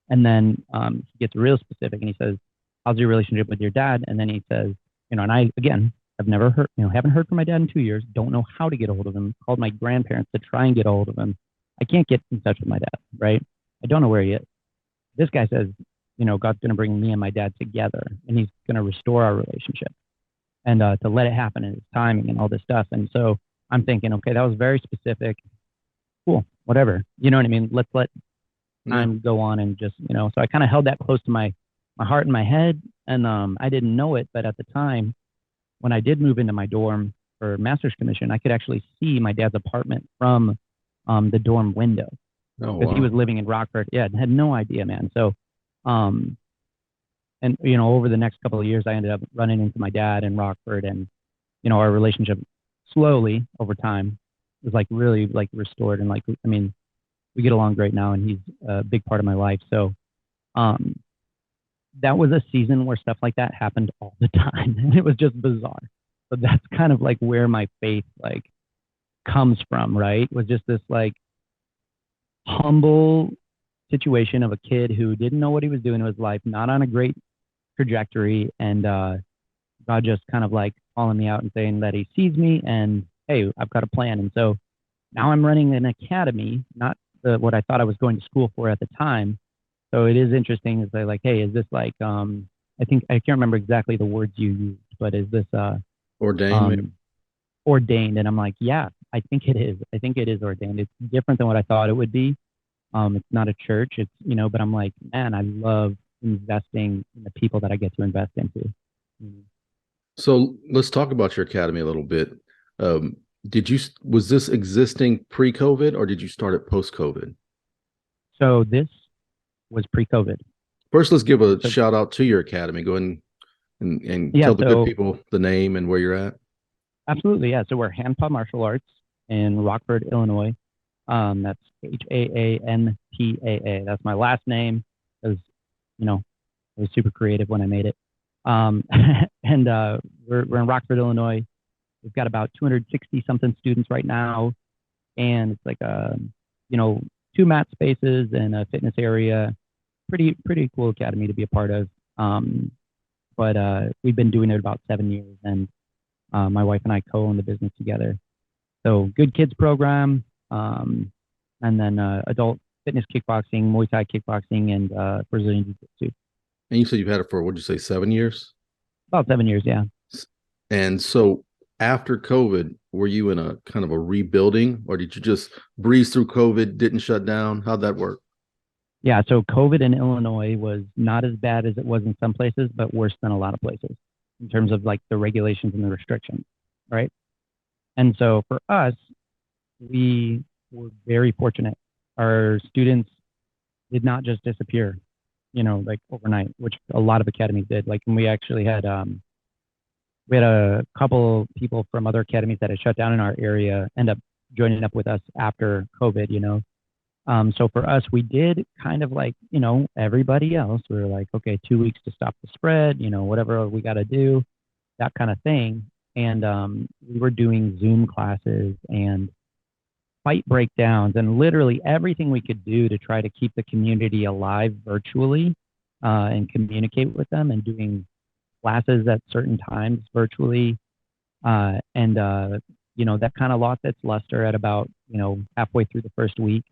B: And then he gets real specific and he says, how's your relationship with your dad? And then he says, and I, again, I've never heard, haven't heard from my dad in 2 years, don't know how to get a hold of him, called my grandparents to try and get a hold of him. I can't get in touch with my dad, right? I don't know where he is. This guy says, God's going to bring me and my dad together and he's going to restore our relationship and to let it happen in his timing and all this stuff. And so I'm thinking, okay, that was very specific. Cool, whatever. You know what I mean? Let's let time go on and just, so I kind of held that close to my heart and my head. And I didn't know it, but at the time, when I did move into my dorm for master's commission, I could actually see my dad's apartment from the dorm window.
A: Oh,
B: because
A: wow.
B: he was living in Rockford. Yeah, had no idea, man. So, and over the next couple of years, I ended up running into my dad in Rockford, and our relationship slowly over time was like really like restored, and like we get along great now, and he's a big part of my life. So, that was a season where stuff like that happened all the time, and it was just bizarre. But that's kind of like where my faith like comes from, right? Was just this like humble situation of a kid who didn't know what he was doing in his life, not on a great trajectory, and God just kind of like calling me out and saying that he sees me and, hey, I've got a plan. And so now I'm running an academy, not what I thought I was going to school for at the time. So it is interesting to say like, hey, is this like, I think, I can't remember exactly the words you used, but is this
A: Ordained?
B: Ordained? And I'm like, yeah, I think it is. I think it is ordained. It's different than what I thought it would be. It's not a church, it's, but I'm like, man, I love investing in the people that I get to invest into.
A: So let's talk about your academy a little bit. Was this existing pre-COVID or did you start it post-COVID?
B: So this was pre-COVID.
A: First, let's give a shout out to your academy. Go ahead and tell the good people the name and where you're at.
B: Absolutely, yeah. So we're Haanpaa Martial Arts in Rockford, Illinois. That's Haanpaa. That's my last name because, I was super creative when I made it. And we're in Rockford, Illinois. We've got about 260 something students right now, and it's like 2 mat spaces and a fitness area. Pretty cool academy to be a part of. But we've been doing it about 7 years, and my wife and I co-own the business together. So good kids program, and then adult fitness kickboxing, Muay Thai kickboxing, and Brazilian Jiu-Jitsu.
A: And you said you've had it for, what'd you say, 7 years?
B: About 7 years, yeah.
A: And so after COVID, were you in a kind of a rebuilding, or did you just breeze through COVID, didn't shut down? How'd that work?
B: Yeah, so COVID in Illinois was not as bad as it was in some places, but worse than a lot of places in terms of like the regulations and the restrictions, right? And so for us, we were very fortunate. Our students did not just disappear, like overnight, which a lot of academies did. Like, and we actually had a couple people from other academies that had shut down in our area end up joining up with us after COVID. So for us, we did kind of like, everybody else. We were like, okay, 2 weeks to stop the spread, whatever we got to do, that kind of thing. And we were doing Zoom classes and fight breakdowns and literally everything we could do to try to keep the community alive virtually and communicate with them, and doing classes at certain times virtually. That kind of lost its luster at about, halfway through the first week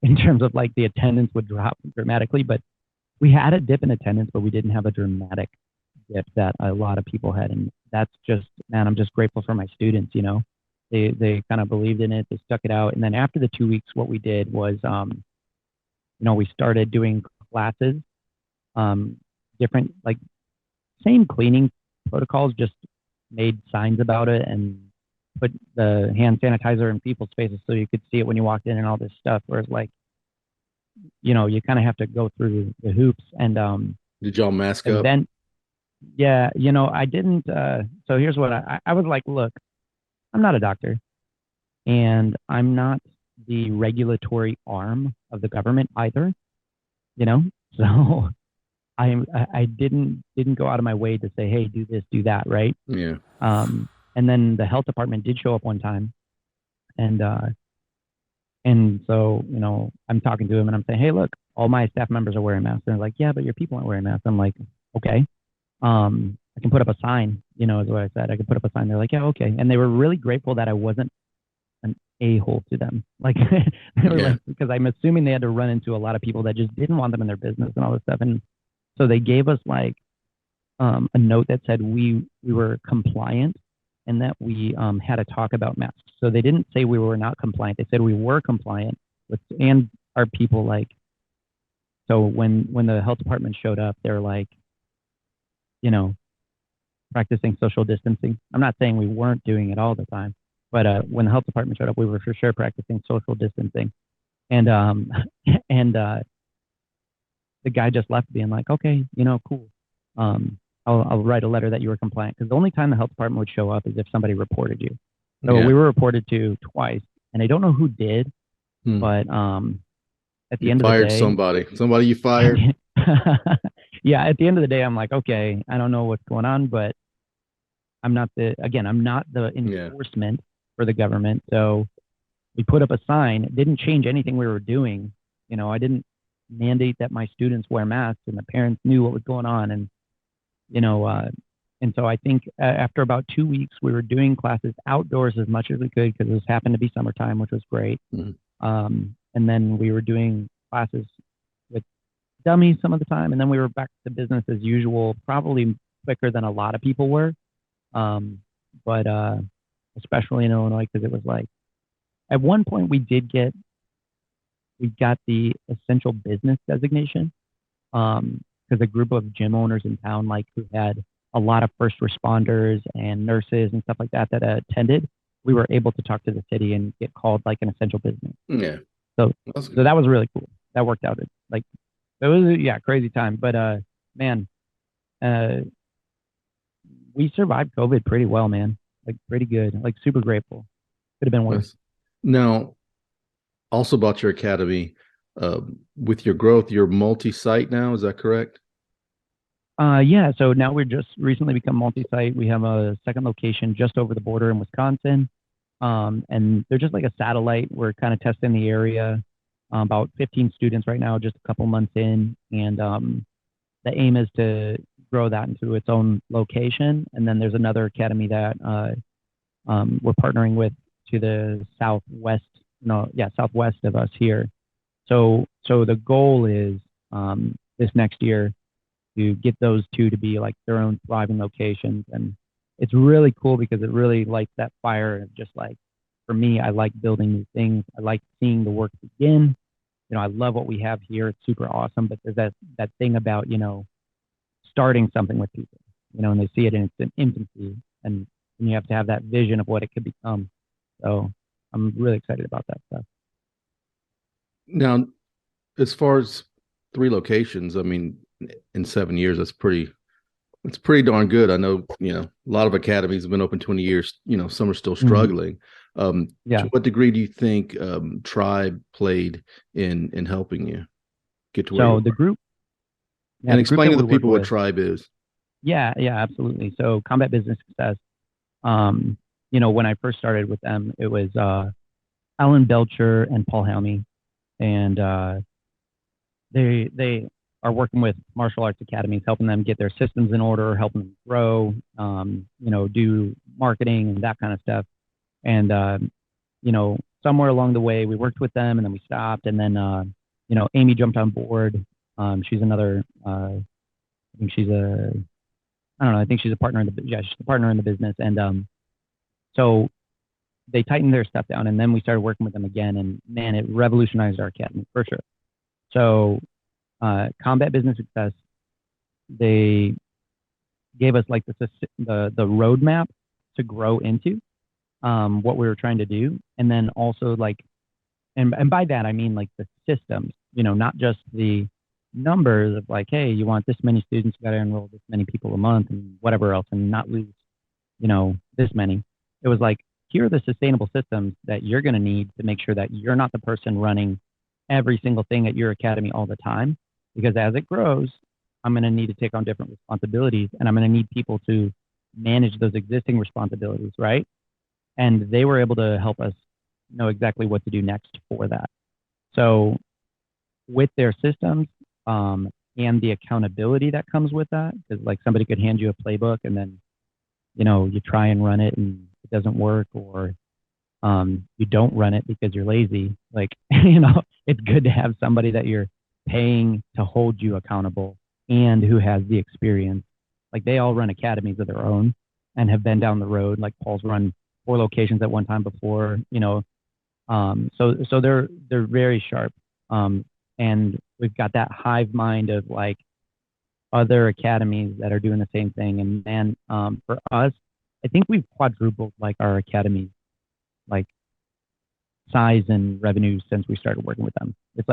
B: in terms of like the attendance would drop dramatically. But we had a dip in attendance, but we didn't have a dramatic dip that a lot of people had. And that's just, man, I'm just grateful for my students, They kind of believed in it. They stuck it out. And then after the 2 weeks, what we did was, we started doing classes, different, like same cleaning protocols, just made signs about it and put the hand sanitizer in people's faces so you could see it when you walked in and all this stuff. Whereas like, you kind of have to go through the hoops. And
A: did y'all mask up?
B: Then, yeah, I didn't. So here's what I was like, look, I'm not a doctor, and I'm not the regulatory arm of the government either, so I didn't go out of my way to say, hey, do this, do that, right?
A: Yeah.
B: And then the health department did show up one time, And so, I'm talking to him and I'm saying, hey, look, all my staff members are wearing masks. And they're like, yeah, but your people aren't wearing masks. I'm like, okay. I can put up a sign, is what I said. I could put up a sign. They're like, yeah, okay. And they were really grateful that I wasn't an a-hole to them. Like, they were like, because I'm assuming they had to run into a lot of people that just didn't want them in their business and all this stuff. And so they gave us like a note that said we were compliant and that we had to talk about masks. So they didn't say we were not compliant. They said we were compliant with, and our people like, so when the health department showed up, they're like, practicing social distancing. I'm not saying we weren't doing it all the time, but when the health department showed up, we were for sure practicing social distancing. And the guy just left being like, okay, cool. I'll write a letter that you were compliant, because the only time the health department would show up is if somebody reported you. So we were reported to twice, and I don't know who did, but at the end of the day,
A: somebody you fired.
B: Yeah, at the end of the day, I'm like, okay, I don't know what's going on, but I'm not the enforcement for the government. So we put up a sign. It didn't change anything we were doing. I didn't mandate that my students wear masks, and the parents knew what was going on. And, and so I think after about 2 weeks, we were doing classes outdoors as much as we could, because it happened to be summertime, which was great. And then we were doing classes with dummies some of the time. And then we were back to business as usual, probably quicker than a lot of people were. But especially in Illinois, because it was like, at one point we got the essential business designation, because a group of gym owners in town, like, who had a lot of first responders and nurses and stuff like that attended, we were able to talk to the city and get called like an essential business.
A: Yeah.
B: So that was really cool. That worked out. It was crazy time. But man, we survived COVID pretty well, man. Like, pretty good. Like, super grateful. Could have been worse.
A: Now, also about your academy, with your growth, you're multi-site now. Is that correct?
B: Yeah. So now we're just recently become multi-site. We have a second location just over the border in Wisconsin. And they're just like a satellite. We're kind of testing the area. About 15 students right now, just a couple months in. And the aim is to grow that into its own location. And then there's another academy that we're partnering with to the southwest of us here. So the goal is this next year to get those two to be like their own thriving locations. And it's really cool because it really lights that fire of just like, for me, I like building new things. I like seeing the work begin. I love what we have here. It's super awesome. But there's that thing about, starting something with people, and they see it in its infancy, and you have to have that vision of what it could become. So I'm really excited about that stuff.
A: Now, as far as 3 locations, I mean, in 7 years, it's pretty darn good. I know, a lot of academies have been open 20 years, some are still struggling. To what degree do you think Tribe played in helping you get to where you are?
B: The group,
A: and explain to the people what Tribe is.
B: Yeah, absolutely. So Combat Business Success, when I first started with them, it was Alan Belcher and Paul Helmy, and they are working with martial arts academies, helping them get their systems in order, helping them grow, do marketing and that kind of stuff. And, somewhere along the way, we worked with them and then we stopped. And then, Amy jumped on board. She's another, I think she's a partner in she's a partner in the business. And so they tightened their stuff down, and then we started working with them again. And man, it revolutionized our academy for sure. So Combat Business Success, they gave us like the roadmap to grow into what we were trying to do. And then also like, and by that, I mean like the systems, not just the numbers of like, hey, you want this many students, you got to enroll this many people a month and whatever else, and not lose, this many. It was like, here are the sustainable systems that you're going to need to make sure that you're not the person running every single thing at your academy all the time. Because as it grows, I'm going to need to take on different responsibilities, and I'm going to need people to manage those existing responsibilities, right? And they were able to help us, know exactly what to do next for that. So with their systems, and the accountability that comes with that, because like somebody could hand you a playbook and then, you try and run it and it doesn't work, or you don't run it because you're lazy. Like, it's good to have somebody that you're paying to hold you accountable and who has the experience. Like they all run academies of their own and have been down the road. Like Paul's run 4 locations at one time before, so they're very sharp. And we've got that hive mind of like other academies that are doing the same thing. And man, for us, I think we've quadrupled like our academy, like size and revenue since we started working with them. It's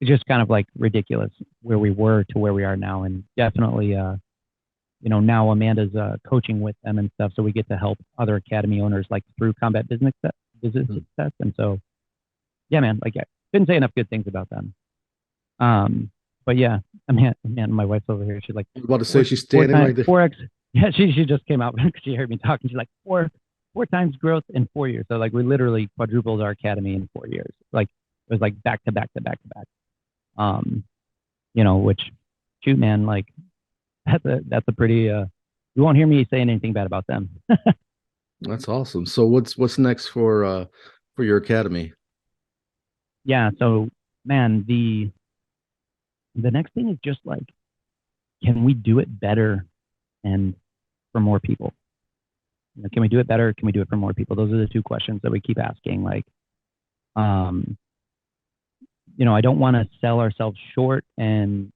B: just kind of like ridiculous where we were to where we are now. And definitely, now Amanda's coaching with them and stuff. So we get to help other academy owners like through combat business success. And so, yeah, man, like I couldn't say enough good things about them. But yeah, man, my wife's over here. She's like,
A: I was about to say she's standing right there.
B: 4x. Yeah, she just came out because she heard me talking. She's like, four times growth in 4 years. So like we literally quadrupled our academy in 4 years. Like it was like back to back to back to back. Which shoot, man, like that's a pretty you won't hear me saying anything bad about them.
A: That's awesome. So what's next for your academy?
B: Yeah, so man, the next thing is just like, can we do it better and for more people? Can we do it better? Can we do it for more people? Those are the 2 questions that we keep asking. Like, I don't want to sell ourselves short and,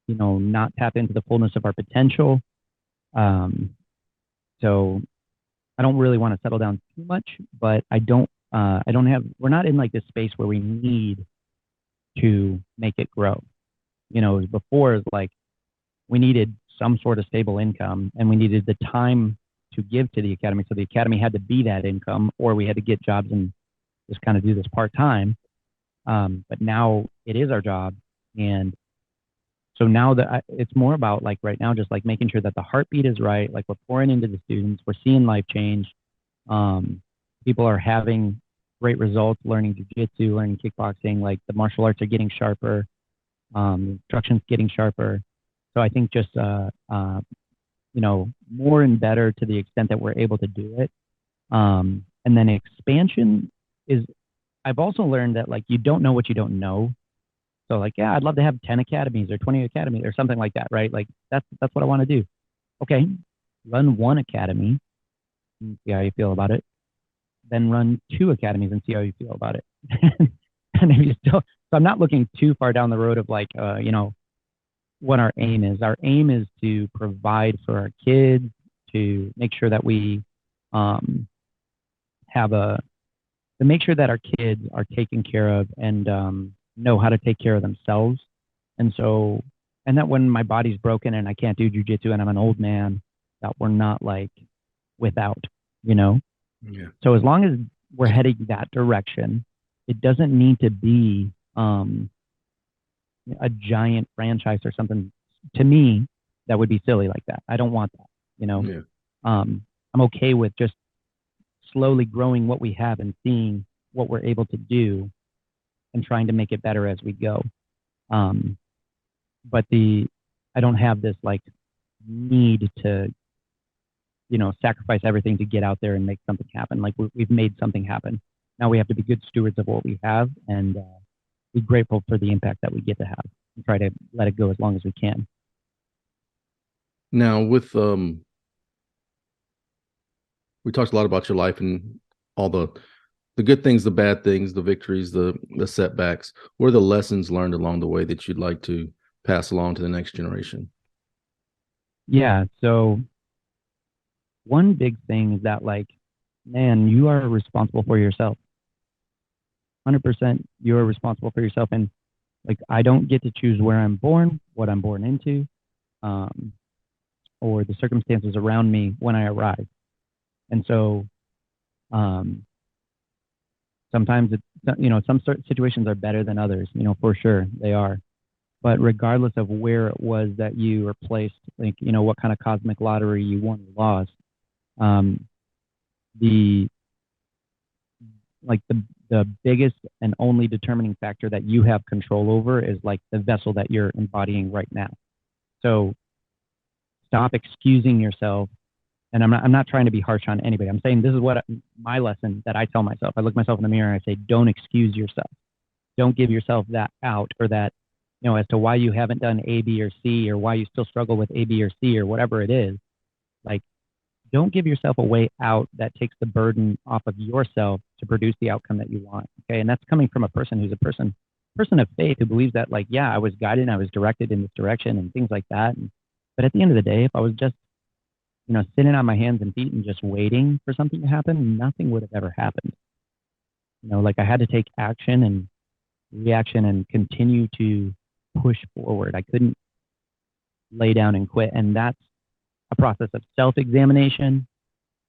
B: not tap into the fullness of our potential. So I don't really want to settle down too much, but we're not in like this space where we need to make it grow. Before, like we needed some sort of stable income and we needed the time to give to the academy. So the academy had to be that income, or we had to get jobs and just kind of do this part-time. But now it is our job. And so now that it's more about like right now, just like making sure that the heartbeat is right. Like we're pouring into the students, we're seeing life change. People are having great results, learning jiu-jitsu, learning kickboxing, like the martial arts are getting sharper, instruction's getting sharper. So I think just, more and better to the extent that we're able to do it. And then expansion I've also learned that like, you don't know what you don't know. So like, yeah, I'd love to have 10 academies or 20 academies or something like that, right? Like that's what I want to do. Okay, run 1 academy and see how you feel about it. Then run 2 academies and see how you feel about it. And if you still, so I'm not looking too far down the road of like, what our aim is. Our aim is to provide for our kids, to make sure that we to make sure that our kids are taken care of and know how to take care of themselves. And that when my body's broken and I can't do jujitsu and I'm an old man, that we're not like without, Yeah. So as long as we're heading that direction, it doesn't need to be a giant franchise or something. To me, that would be silly like that. I don't want that,
A: Yeah.
B: I'm okay with just slowly growing what we have and seeing what we're able to do and trying to make it better as we go. But I don't have this like need to, sacrifice everything to get out there and make something happen. Like we've made something happen. Now we have to be good stewards of what we have and be grateful for the impact that we get to have and try to let it go as long as we can.
A: Now with we talked a lot about your life and all the good things, the bad things, the victories, the setbacks. What are the lessons learned along the way that you'd like to pass along to the next generation?
B: Yeah. So one big thing is that like, man, you are responsible for yourself. 100% you're responsible for yourself. And like, I don't get to choose where I'm born, what I'm born into, or the circumstances around me when I arrive. And so, sometimes it's, some situations are better than others, for sure they are. But regardless of where it was that you were placed, like, what kind of cosmic lottery you won or lost, the like the biggest and only determining factor that you have control over is like the vessel that you're embodying right now. So stop excusing yourself. And I'm not trying to be harsh on anybody. I'm saying this is what my lesson that I tell myself. I look myself in the mirror and I say, don't excuse yourself. Don't give yourself that out, or that, you know, as to why you haven't done A, B, or C, or why you still struggle with A, B, or C, or whatever it is. Like, don't give yourself a way out that takes the burden off of yourself to produce the outcome that you want. Okay. And that's coming from a person who's a person of faith, who believes that, like, yeah, I was guided and I was directed in this direction and things like that. But at the end of the day, if I was just, you know, sitting on my hands and feet and just waiting for something to happen, nothing would have ever happened. You know, like, I had to take action and reaction and continue to push forward. I couldn't lay down and quit. And that's a process of self-examination,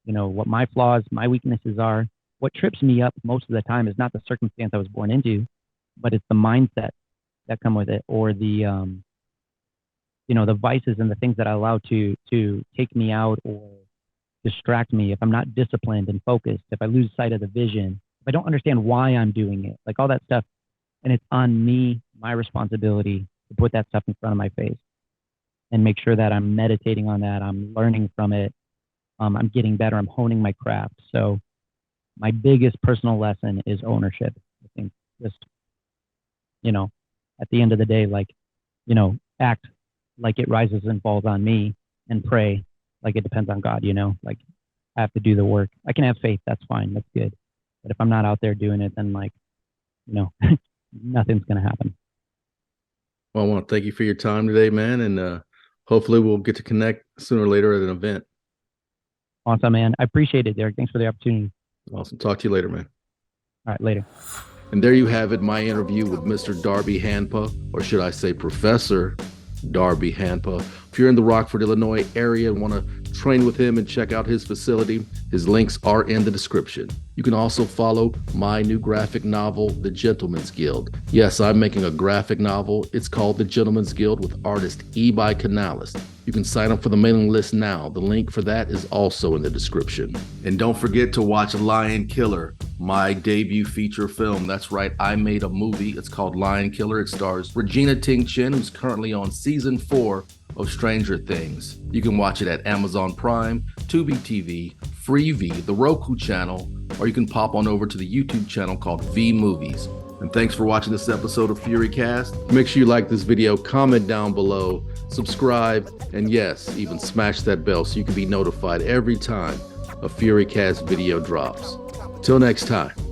B: you know, what my flaws, my weaknesses are. What trips me up most of the time is not the circumstance I was born into, but it's the mindset that come with it, or the, you know, the vices and the things that I allow to take me out or distract me. If I'm not disciplined and focused, if I lose sight of the vision, if I don't understand why I'm doing it, like all that stuff. And it's on me, my responsibility, to put that stuff in front of my face and make sure that I'm meditating on that. I'm learning from it. I'm getting better. I'm honing my craft. So my biggest personal lesson is ownership. I think just, you know, at the end of the day, like, you know, act like it rises and falls on me, and pray like it depends on God, you know, like I have to do the work. I can have faith. That's fine. That's good. But if I'm not out there doing it, then, like, you know, nothing's going to happen.
A: Well, I want to thank you for your time today, man. And hopefully we'll get to connect sooner or later at an event.
B: Awesome, man. I appreciate it, Derrick. Thanks for the opportunity.
A: Awesome. Talk to you later, man.
B: All right, later.
A: And there you have it, my interview with Mr. Darby Haanpaa, or should I say Professor Darby Haanpaa. If you're in the Rockford, Illinois area and want to train with him and check out his facility, his links are in the description. You can also follow my new graphic novel, The Gentleman's Guild. Yes, I'm making a graphic novel. It's called The Gentleman's Guild with artist E. Canalis. You can sign up for the mailing list now. The link for that is also in the description. And don't forget to watch Lion Killer, my debut feature film. That's right, I made a movie. It's called Lion Killer. It stars Regina Ting-Chen, who's currently on season 4 of Stranger Things. You can watch it at Amazon Prime, Tubi TV, Freevee, the Roku channel, or you can pop on over to the YouTube channel called V Movies. And thanks for watching this episode of FURYCAST. Make sure you like this video, comment down below, subscribe, and yes, even smash that bell so you can be notified every time a FURYCAST video drops. Till next time.